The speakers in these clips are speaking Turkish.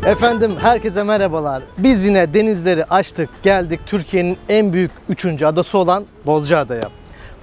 Efendim herkese merhabalar. Biz yine denizleri açtık, geldik Türkiye'nin en büyük 3. adası olan Bozcaada'ya.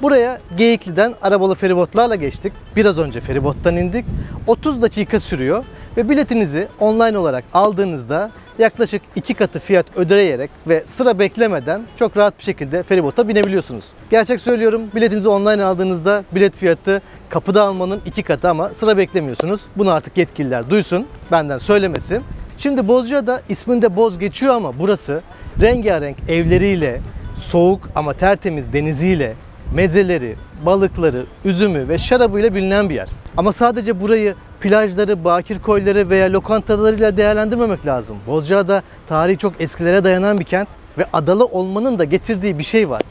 Buraya Geyikli'den arabalı feribotlarla geçtik. Biraz önce feribottan indik. 30 dakika sürüyor ve biletinizi online olarak aldığınızda yaklaşık 2 katı fiyat ödeyerek ve sıra beklemeden çok rahat bir şekilde feribota binebiliyorsunuz. Gerçek söylüyorum, biletinizi online aldığınızda bilet fiyatı kapıda almanın 2 katı ama sıra beklemiyorsunuz. Bunu artık yetkililer duysun, benden söylemesi. Şimdi Bozcaada isminde Boz geçiyor ama burası rengarenk evleriyle, soğuk ama tertemiz deniziyle, mezeleri, balıkları, üzümü ve şarabıyla bilinen bir yer. Ama sadece burayı plajları, bakir koyları veya lokantalarıyla değerlendirmemek lazım. Bozcaada tarihi çok eskilere dayanan bir kent ve adalı olmanın da getirdiği bir şey var.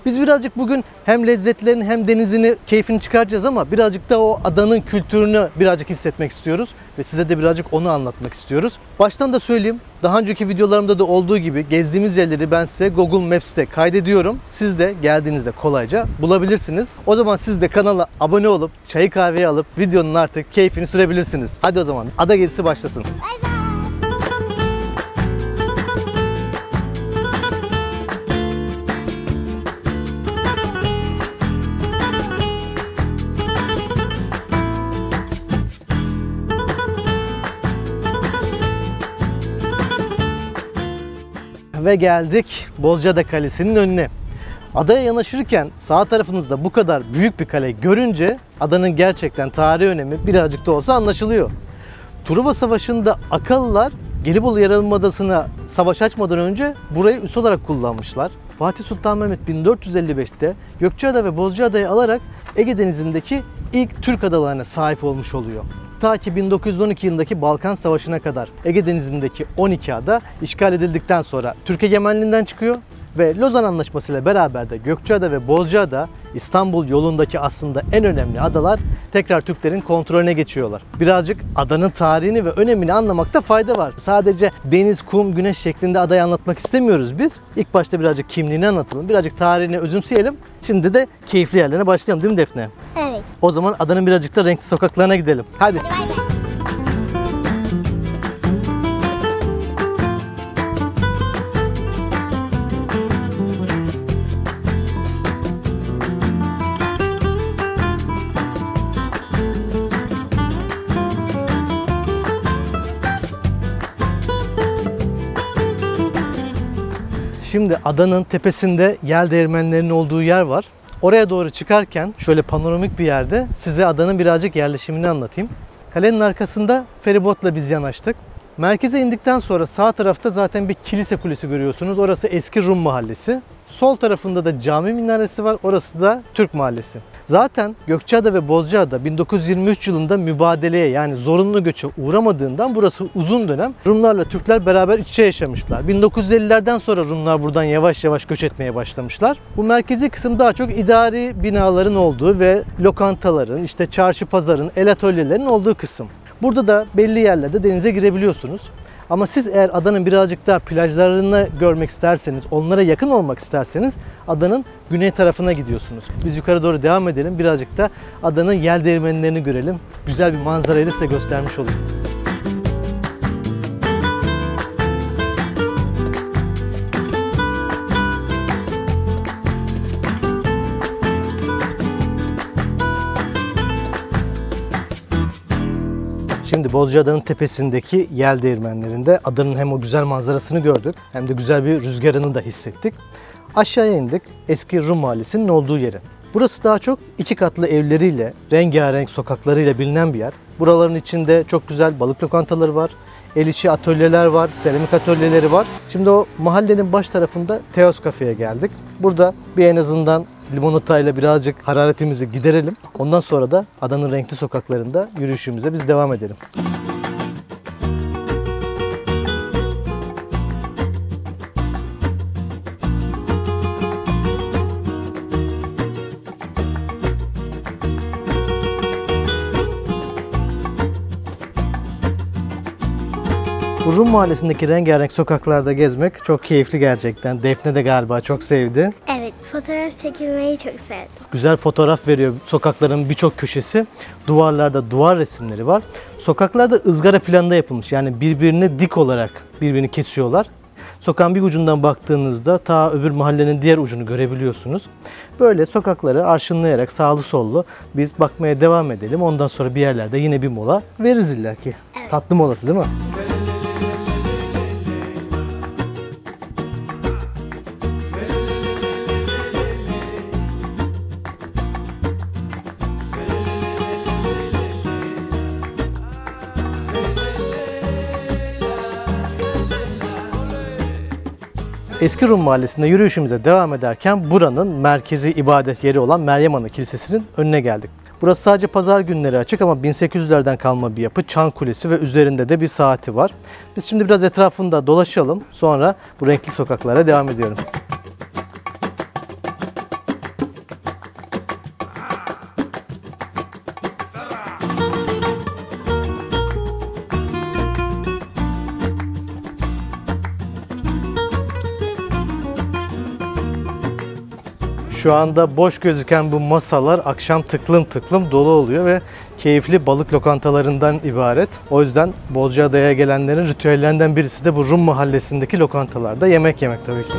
Biz birazcık bugün hem lezzetlerini hem denizini, keyfini çıkaracağız ama birazcık da o adanın kültürünü birazcık hissetmek istiyoruz ve size de birazcık onu anlatmak istiyoruz. Baştan da söyleyeyim, daha önceki videolarımda da olduğu gibi gezdiğimiz yerleri ben size Google Maps'te kaydediyorum. Siz de geldiğinizde kolayca bulabilirsiniz. O zaman siz de kanala abone olup çayı kahveyi alıp videonun artık keyfini sürebilirsiniz. Hadi o zaman ada gezisi başlasın. Ve geldik Bozcaada Kalesi'nin önüne. Adaya yanaşırken sağ tarafınızda bu kadar büyük bir kale görünce adanın gerçekten tarihi önemi birazcık da olsa anlaşılıyor. Truva Savaşı'nda Akalılar Gelibolu Yarımadası'na savaş açmadan önce burayı üs olarak kullanmışlar. Fatih Sultan Mehmet 1455'te Gökçeada ve Bozcaada'yı alarak Ege Denizi'ndeki ilk Türk adalarına sahip olmuş oluyor. Ta ki 1912 yılındaki Balkan Savaşı'na kadar Ege Denizi'ndeki 12 ada işgal edildikten sonra Türk egemenliğinden çıkıyor ve Lozan Anlaşması ile beraber de Gökçeada ve Bozcaada İstanbul yolundaki aslında en önemli adalar tekrar Türklerin kontrolüne geçiyorlar. Birazcık adanın tarihini ve önemini anlamakta fayda var. Sadece deniz, kum, güneş şeklinde adayı anlatmak istemiyoruz biz. İlk başta birazcık kimliğini anlatalım, birazcık tarihini özümseyelim. Şimdi de keyifli yerlerine başlayalım değil mi Defne? Evet. O zaman adanın birazcık da renkli sokaklarına gidelim. Hadi. Şimdi adanın tepesinde yel değirmenlerinin olduğu yer var. Oraya doğru çıkarken şöyle panoramik bir yerde size adanın birazcık yerleşimini anlatayım. Kalenin arkasında feribotla biz yanaştık. Merkeze indikten sonra sağ tarafta zaten bir kilise kulesi görüyorsunuz. Orası eski Rum mahallesi. Sol tarafında da cami minaresi var. Orası da Türk mahallesi. Zaten Gökçeada ve Bozcaada 1923 yılında mübadeleye yani zorunlu göçe uğramadığından burası uzun dönem Rumlarla Türkler beraber iç içe yaşamışlar. 1950'lerden sonra Rumlar buradan yavaş yavaş göç etmeye başlamışlar. Bu merkezi kısım daha çok idari binaların olduğu ve lokantaların, işte çarşı pazarın, el atölyelerin olduğu kısım. Burada da belli yerlerde denize girebiliyorsunuz. Ama siz eğer adanın birazcık daha plajlarını görmek isterseniz, onlara yakın olmak isterseniz adanın güney tarafına gidiyorsunuz. Biz yukarı doğru devam edelim. Birazcık da adanın yel değirmenlerini görelim. Güzel bir manzarayı da size göstermiş olayım. Şimdi Bozcaada'nın tepesindeki yel değirmenlerinde adanın hem o güzel manzarasını gördük hem de güzel bir rüzgarını da hissettik. Aşağıya indik eski Rum mahallesinin olduğu yere. Burası daha çok 2 katlı evleriyle, rengarenk sokaklarıyla bilinen bir yer. Buraların içinde çok güzel balık lokantaları var, el işi atölyeler var, seramik atölyeleri var. Şimdi o mahallenin baş tarafında Teos Cafe'ye geldik. Burada bir en azından limonatayla birazcık hararetimizi giderelim. Ondan sonra da adanın renkli sokaklarında yürüyüşümüze biz devam edelim. Bu Rum Mahallesi'ndeki rengarenk sokaklarda gezmek çok keyifli gerçekten. Defne de galiba çok sevdi. Evet. Evet, fotoğraf çekilmeyi çok sevdim. Güzel fotoğraf veriyor sokakların birçok köşesi. Duvarlarda duvar resimleri var. Sokaklarda ızgara planda yapılmış. Yani birbirine dik olarak birbirini kesiyorlar. Sokağın bir ucundan baktığınızda ta öbür mahallenin diğer ucunu görebiliyorsunuz. Böyle sokakları arşınlayarak sağlı sollu biz bakmaya devam edelim. Ondan sonra bir yerlerde yine bir mola veririz illaki. Evet. Tatlı molası değil mi? Eski Rum Mahallesi'nde yürüyüşümüze devam ederken buranın merkezi ibadet yeri olan Meryem Ana Kilisesi'nin önüne geldik. Burası sadece pazar günleri açık ama 1800'lerden kalma bir yapı. Çan kulesi ve üzerinde de bir saati var. Biz şimdi biraz etrafında dolaşalım. Sonra bu renkli sokaklara devam ediyorum. Şu anda boş gözüken bu masalar akşam tıklım tıklım dolu oluyor ve keyifli balık lokantalarından ibaret. O yüzden Bozcaada'ya gelenlerin ritüellerinden birisi de bu Rum mahallesindeki lokantalarda yemek yemek tabii ki.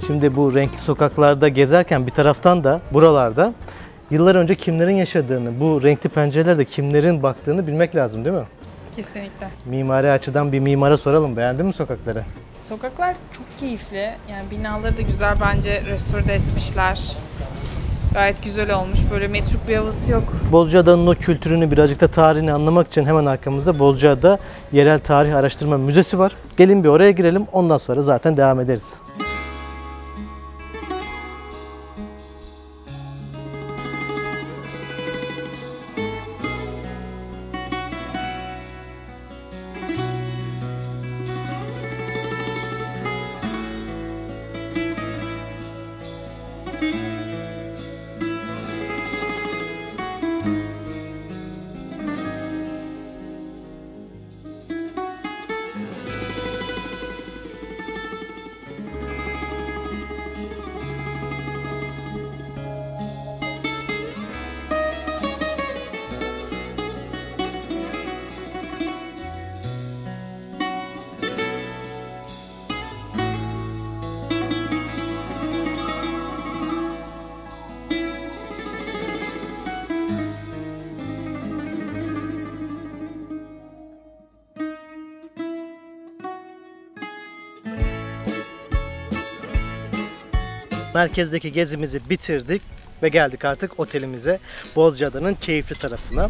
Şimdi bu renkli sokaklarda gezerken bir taraftan da buralarda yıllar önce kimlerin yaşadığını, bu renkli pencerelerde kimlerin baktığını bilmek lazım değil mi? Kesinlikle. Mimari açıdan bir mimara soralım. Beğendin mi sokakları? Sokaklar çok keyifli. Yani binaları da güzel bence restore etmişler. Gayet güzel olmuş. Böyle metruk bir havası yok. Bozcaada'nın o kültürünü, birazcık da tarihini anlamak için hemen arkamızda Bozcaada Yerel Tarih Araştırma Müzesi var. Gelin bir oraya girelim. Ondan sonra zaten devam ederiz. Merkezdeki gezimizi bitirdik ve geldik artık otelimize, Bozcaada'nın keyifli tarafına.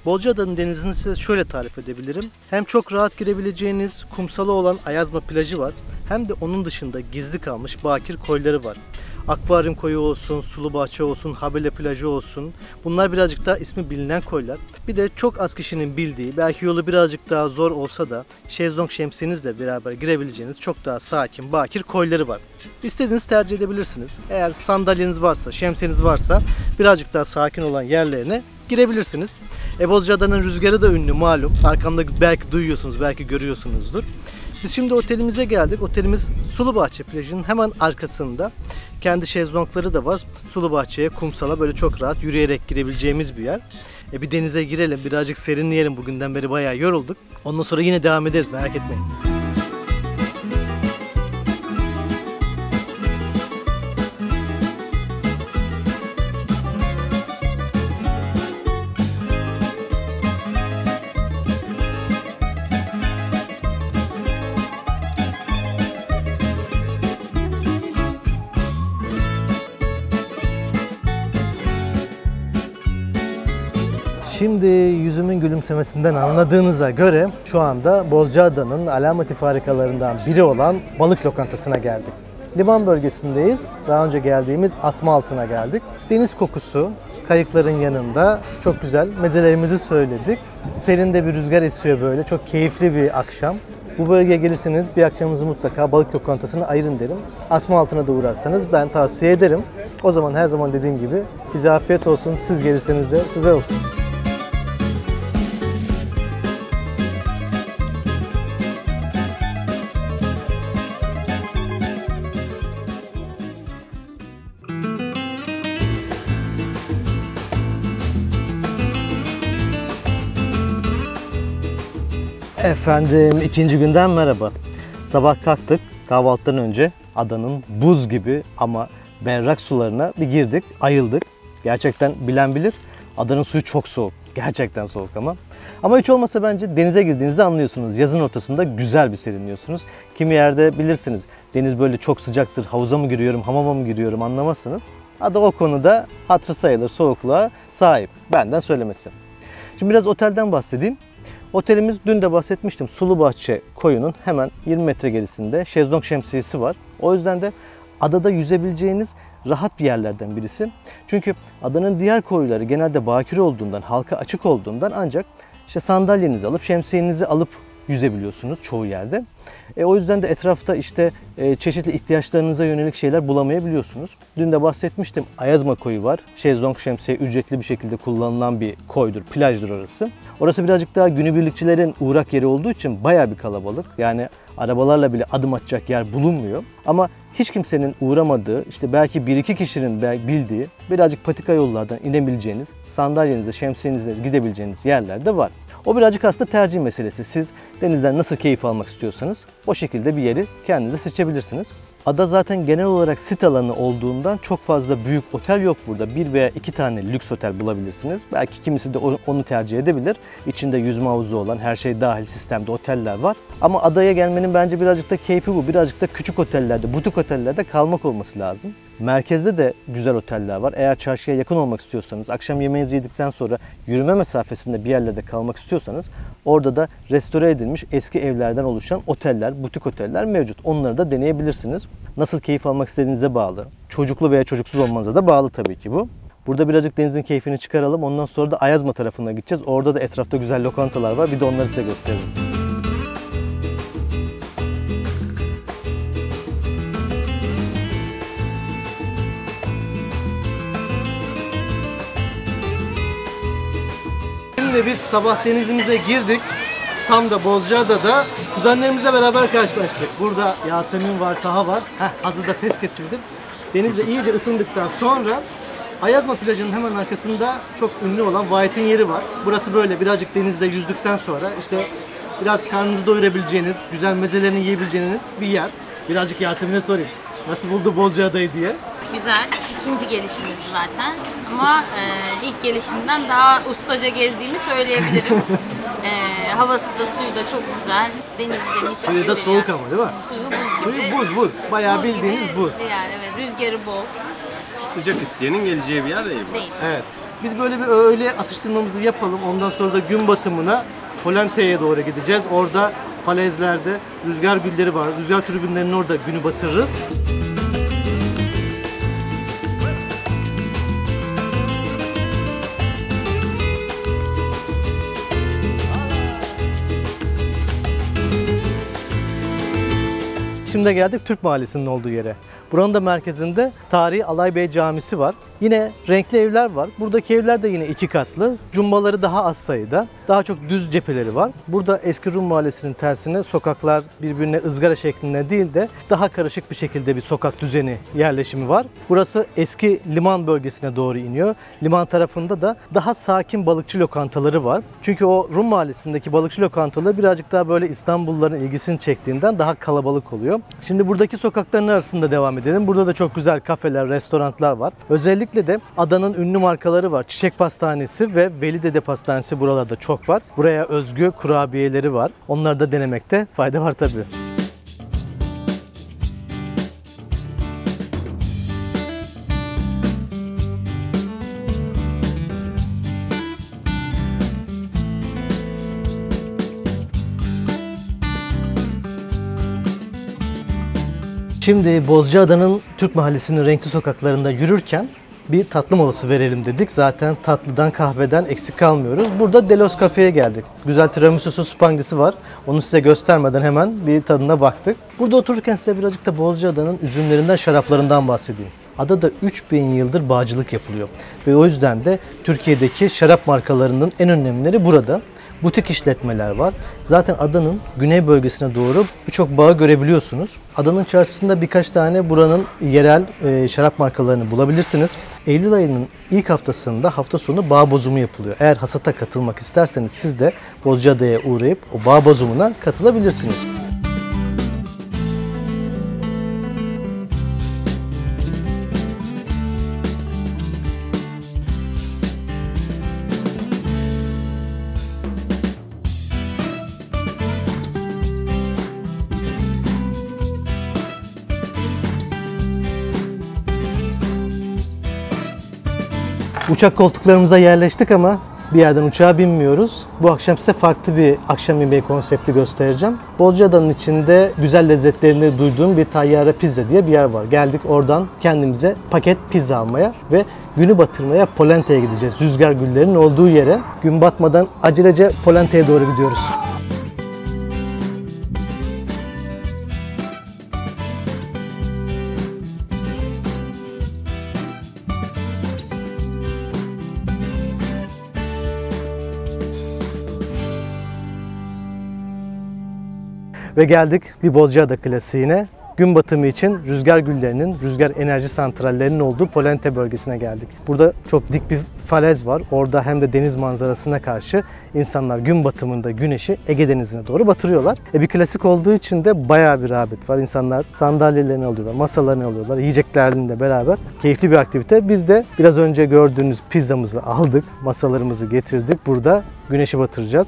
Bozcaada'nın denizini size şöyle tarif edebilirim. Hem çok rahat girebileceğiniz kumsalı olan Ayazma plajı var, hem de onun dışında gizli kalmış bakir koyları var. Akvaryum koyu olsun, sulu bahçe olsun, Habele plajı olsun. Bunlar birazcık daha ismi bilinen koylar. Bir de çok az kişinin bildiği, belki yolu birazcık daha zor olsa da şezlong şemsiyenizle beraber girebileceğiniz çok daha sakin, bakir koyları var. İstediğiniz tercih edebilirsiniz. Eğer sandalyeniz varsa, şemsiyeniz varsa birazcık daha sakin olan yerlerine girebilirsiniz. Bozcaada'nın rüzgarı da ünlü malum. Arkamda belki duyuyorsunuz, belki görüyorsunuzdur. Biz şimdi otelimize geldik. Otelimiz Sulubahçe plajının hemen arkasında. Kendi şezlongları da var. Sulubahçe'ye, kumsala böyle çok rahat yürüyerek girebileceğimiz bir yer. Bir denize girelim, birazcık serinleyelim. Bugünden beri bayağı yorulduk. Ondan sonra yine devam ederiz, merak etmeyin. Şimdi yüzümün gülümsemesinden anladığınıza göre şu anda Bozcaada'nın alameti farikalarından biri olan balık lokantasına geldik. Liman bölgesindeyiz. Daha önce geldiğimiz Asmaaltı'na geldik. Deniz kokusu, kayıkların yanında çok güzel mezelerimizi söyledik. Serinde bir rüzgar esiyor böyle. Çok keyifli bir akşam. Bu bölgeye gelirseniz bir akşamınızı mutlaka balık lokantasına ayırın derim. Asmaaltı'na da uğrarsanız ben tavsiye ederim. O zaman her zaman dediğim gibi bize afiyet olsun. Siz gelirseniz de size olsun. Efendim ikinci günden merhaba. Sabah kalktık, kahvaltıdan önce adanın buz gibi ama berrak sularına bir girdik, ayıldık. Gerçekten bilen bilir, adanın suyu çok soğuk. Gerçekten soğuk ama. Ama hiç olmasa bence denize girdiğinizde anlıyorsunuz. Yazın ortasında güzel bir serinliyorsunuz. Kimi yerde bilirsiniz deniz böyle çok sıcaktır, havuza mı giriyorum, hamama mı giriyorum anlamazsınız. Ada o konuda hatırı sayılır soğukluğa sahip. Benden söylemesi. Şimdi biraz otelden bahsedeyim. Otelimiz dün de bahsetmiştim. Sulubahçe koyunun hemen 20 metre gerisinde şezlong şemsiyesi var. O yüzden de adada yüzebileceğiniz rahat bir yerlerden birisi. Çünkü adanın diğer koyları genelde bakire olduğundan, halka açık olduğundan ancak işte sandalyenizi alıp şemsiyenizi alıp yüzebiliyorsunuz çoğu yerde. O yüzden de etrafta işte çeşitli ihtiyaçlarınıza yönelik şeyler bulamayabiliyorsunuz. Dün de bahsetmiştim. Ayazma koyu var. Şezlong şemsiye ücretli bir şekilde kullanılan bir koydur, plajdır orası. Orası birazcık daha günübirlikçilerin uğrak yeri olduğu için bayağı bir kalabalık. Yani arabalarla bile adım atacak yer bulunmuyor. Ama hiç kimsenin uğramadığı, işte belki bir iki kişinin bildiği birazcık patika yollardan inebileceğiniz, sandalyenize, şemsiyenize gidebileceğiniz yerler de var. O birazcık aslında tercih meselesi. Siz denizden nasıl keyif almak istiyorsanız o şekilde bir yeri kendinize seçebilirsiniz. Ada zaten genel olarak sit alanı olduğundan çok fazla büyük otel yok burada. Bir veya iki tane lüks otel bulabilirsiniz. Belki kimisi de onu tercih edebilir. İçinde yüzme havuzu olan her şey dahil sistemde oteller var. Ama adaya gelmenin bence birazcık da keyfi bu. Birazcık da küçük otellerde, butik otellerde kalmak olması lazım. Merkezde de güzel oteller var. Eğer çarşıya yakın olmak istiyorsanız, akşam yemeğinizi yedikten sonra yürüme mesafesinde bir yerlerde kalmak istiyorsanız orada da restore edilmiş eski evlerden oluşan oteller, butik oteller mevcut. Onları da deneyebilirsiniz. Nasıl keyif almak istediğinize bağlı. Çocuklu veya çocuksuz olmanıza da bağlı tabii ki bu. Burada birazcık denizin keyfini çıkaralım. Ondan sonra da Ayazma tarafına gideceğiz. Orada da etrafta güzel lokantalar var. Bir de onları size göstereyim. Şimdi biz sabah denizimize girdik. Tam da Bozcaada'da kuzenlerimizle beraber karşılaştık. Burada Yasemin var, Taha var. Hazırda ses kesildi. Denizle iyice ısındıktan sonra Ayazma plajının hemen arkasında çok ünlü olan White'in yeri var. Burası böyle birazcık denizde yüzdükten sonra işte biraz karnınızı doyurabileceğiniz, güzel mezelerini yiyebileceğiniz bir yer. Birazcık Yasemin'e sorayım. Nasıl buldu Bozcaada'yı diye? Güzel. İkinci gelişimiz zaten. Ama ilk gelişimden daha ustaca gezdiğimi söyleyebilirim. Havası da suyu da çok güzel. Denizde mis Suyu da soğuk ama değil mi? Suyu buz gibi. Suyu buz. Bayağı Buz bildiğiniz gibi. buz. Yani evet, rüzgarı bol. Sıcak isteyenin geleceği bir yer değil bu. Değil. Evet. Biz böyle bir öğle atıştırmamızı yapalım. Ondan sonra da gün batımına Polente'ye doğru gideceğiz. Orada falezlerde rüzgar gülleri var. Rüzgar tribünlerinin orada günü batırırız. Şimdi geldik Türk Mahallesi'nin olduğu yere. Buranın da merkezinde tarihi Alaybey Camisi var. Yine renkli evler var. Buradaki evler de yine iki katlı. Cumbaları daha az sayıda. Daha çok düz cepheleri var. Burada eski Rum Mahallesi'nin tersine sokaklar birbirine ızgara şeklinde değil de daha karışık bir şekilde bir sokak düzeni yerleşimi var. Burası eski liman bölgesine doğru iniyor. Liman tarafında da daha sakin balıkçı lokantaları var. Çünkü o Rum Mahallesi'ndeki balıkçı lokantaları birazcık daha böyle İstanbulluların ilgisini çektiğinden daha kalabalık oluyor. Şimdi buradaki sokakların arasında devam edelim. Burada da çok güzel kafeler, restoranlar var. Özellikle de adanın ünlü markaları var. Çiçek Pastanesi ve Velidede Pastanesi buralarda çok var. Buraya özgü kurabiyeleri var. Onları da denemekte fayda var tabii. Şimdi Bozcaada'nın Türk Mahallesi'nin renkli sokaklarında yürürken bir tatlı molası verelim dedik. Zaten tatlıdan kahveden eksik kalmıyoruz. Burada Delos Cafe'ye geldik. Güzel tiramisu spanglisi var. Onu size göstermeden hemen bir tadına baktık. Burada otururken size birazcık da Bozcaada'nın üzümlerinden, şaraplarından bahsedeyim. Adada 3000 yıldır bağcılık yapılıyor. Ve o yüzden de Türkiye'deki şarap markalarının en önemlileri burada. Butik işletmeler var. Zaten adanın güney bölgesine doğru birçok bağı görebiliyorsunuz. Adanın çarşısında birkaç tane buranın yerel şarap markalarını bulabilirsiniz. Eylül ayının ilk haftasında hafta sonu bağ bozumu yapılıyor. Eğer hasata katılmak isterseniz siz de Bozcaada'ya uğrayıp o bağ bozumuna katılabilirsiniz. Uçak koltuklarımıza yerleştik ama bir yerden uçağa binmiyoruz. Bu akşam size farklı bir akşam yemeği konsepti göstereceğim. Bozcaada'nın içinde güzel lezzetlerini duyduğum bir Tayyare Pizza diye bir yer var. Geldik oradan kendimize paket pizza almaya ve günü batırmaya Polente'ye gideceğiz. Rüzgar güllerinin olduğu yere. Gün batmadan acelece Polente'ye doğru gidiyoruz. Ve geldik bir Bozcaada klasiğine. Gün batımı için rüzgar güllerinin, rüzgar enerji santrallerinin olduğu Polente bölgesine geldik. Burada çok dik bir falez var. Orada hem de deniz manzarasına karşı insanlar gün batımında güneşi Ege Denizi'ne doğru batırıyorlar. Bir klasik olduğu için de bayağı bir rağbet var. İnsanlar sandalyelerini alıyorlar, masalarını alıyorlar, yiyeceklerle beraber. Keyifli bir aktivite. Biz de biraz önce gördüğünüz pizzamızı aldık, masalarımızı getirdik. Burada güneşi batıracağız.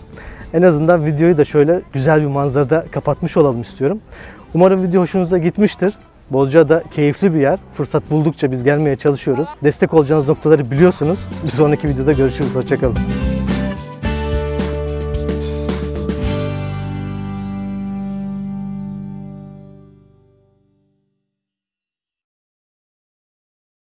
En azından videoyu da şöyle güzel bir manzarada kapatmış olalım istiyorum. Umarım video hoşunuza gitmiştir. Bozcaada keyifli bir yer. Fırsat buldukça biz gelmeye çalışıyoruz. Destek olacağınız noktaları biliyorsunuz. Bir sonraki videoda görüşürüz. Hoşça kalın.